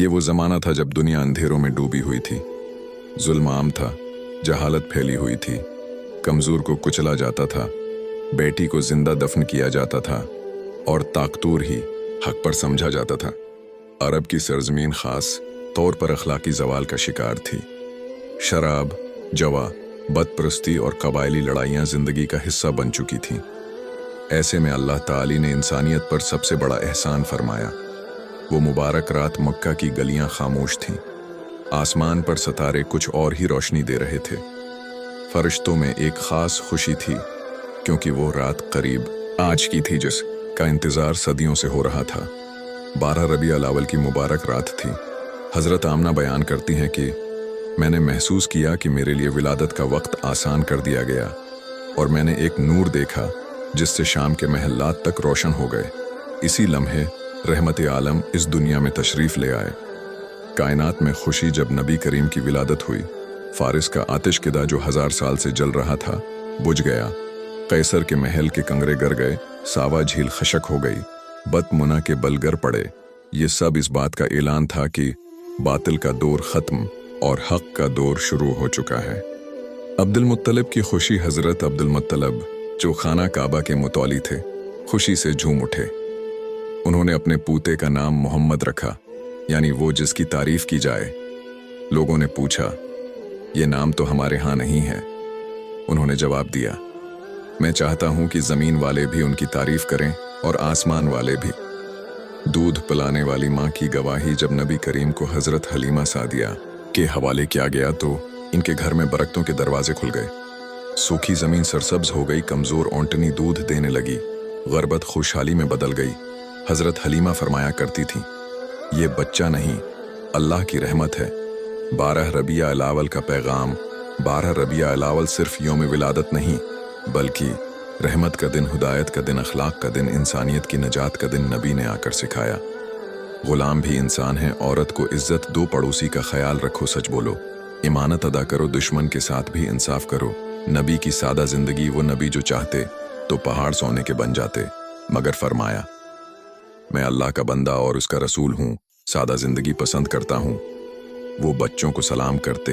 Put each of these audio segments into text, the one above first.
ये वो ज़माना था जब दुनिया अंधेरों में डूबी हुई थी, जुल्म आम था, जहालत फैली हुई थी, कमज़ोर को कुचला जाता था, बेटी को जिंदा दफन किया जाता था और ताकतूर ही हक पर समझा जाता था। अरब की सरजमीन ख़ास तौर पर अखलाकी जवाल का शिकार थी। शराब, जवा, बदपरस्ती और कबायली लड़ाइयाँ ज़िंदगी का हिस्सा बन चुकी थीं। ऐसे में अल्लाह ताली ने इंसानियत पर सबसे बड़ा एहसान फरमाया। वो मुबारक रात मक्का की गलियां खामोश थीं। आसमान पर सितारे कुछ और ही रोशनी दे रहे थे। फरिश्तों में एक खास खुशी थी, क्योंकि वो रात करीब आज की थी जिसका इंतज़ार सदियों से हो रहा था। 12 रबी अल-अव्वल की मुबारक रात थी। हज़रत आमना बयान करती हैं कि मैंने महसूस किया कि मेरे लिए विलादत का वक्त आसान कर दिया गया और मैंने एक नूर देखा जिससे शाम के महल्लात तक रोशन हो गए। इसी लम्हे रहमत आलम इस दुनिया में तशरीफ़ ले आए। कायनात में खुशी जब नबी करीम की विलादत हुई। फारिस का आतिशकिदा जो 1000 साल से जल रहा था बुझ गया। कैसर के महल के कंगरे गर गए, सावा झील खशक हो गई, बतमुना के बलगर पड़े। ये सब इस बात का ऐलान था कि बातिल का दौर ख़त्म और हक़ का दौर शुरू हो चुका है। अब्दुल मुत्तलिब की खुशी। हज़रत अब्दुल मुत्तलिब जो खाना काबा के मुतौली थे, खुशी से झूम उठे। उन्होंने अपने पूते का नाम मोहम्मद रखा, यानी वो जिसकी तारीफ की जाए। लोगों ने पूछा, ये नाम तो हमारे यहाँ नहीं है। उन्होंने जवाब दिया, मैं चाहता हूँ कि ज़मीन वाले भी उनकी तारीफ करें और आसमान वाले भी। दूध पिलाने वाली माँ की गवाही जब नबी करीम को हज़रत हलीमा सादिया के हवाले किया गया तो इनके घर में बरकतों के दरवाजे खुल गए। सूखी ज़मीन सरसब्ज हो गई, कमज़ोर ओंटनी दूध देने लगी, ग़रबत खुशहाली में बदल गई। हज़रत हलीमा फरमाया करती थीं, ये बच्चा नहीं, अल्लाह की रहमत है। 12 रबीया अल-अव्वल का पैगाम। 12 रबीया अल-अव्वल सिर्फ यौम विलादत नहीं, बल्कि रहमत का दिन, हिदायत का दिन, अखलाक का दिन, इंसानियत की नजात का दिन नबी ने आकर सिखाया। ग़ुलाम भी इंसान है, औरत को इज्जत दो, पड़ोसी का ख्याल रखो, सच बोलो, इमानत अदा करो, दुश्मन के साथ भी इंसाफ करो। नबी की सादा ज़िंदगी। वो नबी जो चाहते तो पहाड़ सोने के बन जाते, मगर फरमाया, मैं अल्लाह का बंदा और उसका रसूल हूँ, सादा ज़िंदगी पसंद करता हूँ। वो बच्चों को सलाम करते,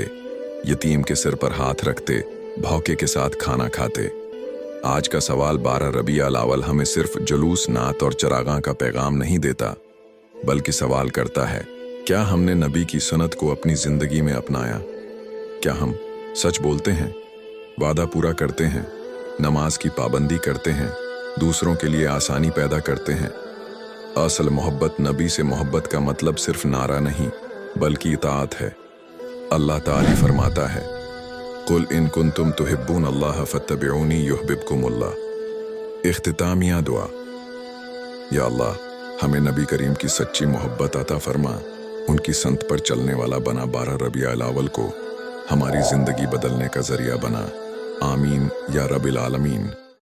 यतीम के सिर पर हाथ रखते, भौके के साथ खाना खाते। आज का सवाल 12 रबीया अल-अव्वल हमें सिर्फ जुलूस, नात और चरागां का पैगाम नहीं देता, बल्कि सवाल करता है, क्या हमने नबी की सुन्नत को अपनी ज़िंदगी में अपनाया? क्या हम सच बोलते हैं, वादा पूरा करते हैं, नमाज की पाबंदी करते हैं, दूसरों के लिए आसानी पैदा करते हैं? असल मोहब्बत, नबी से मोहब्बत का मतलब सिर्फ नारा नहीं, बल्कि इताअत है। अल्लाह ताला फरमाता है, कुल इन कुंतुम तुहिब्बून अल्लाह फत्तबिऊनी युहब्बिबकुमुल्लाह। इख्तितामिया दुआ। या अल्लाह, हमें नबी करीम की सच्ची मोहब्बत अता फरमा, उनकी संत पर चलने वाला बना। 12 रबीया अल-अव्वल को हमारी ज़िंदगी बदलने का ज़रिया बना। आमीन या रब्बिल आलमीन।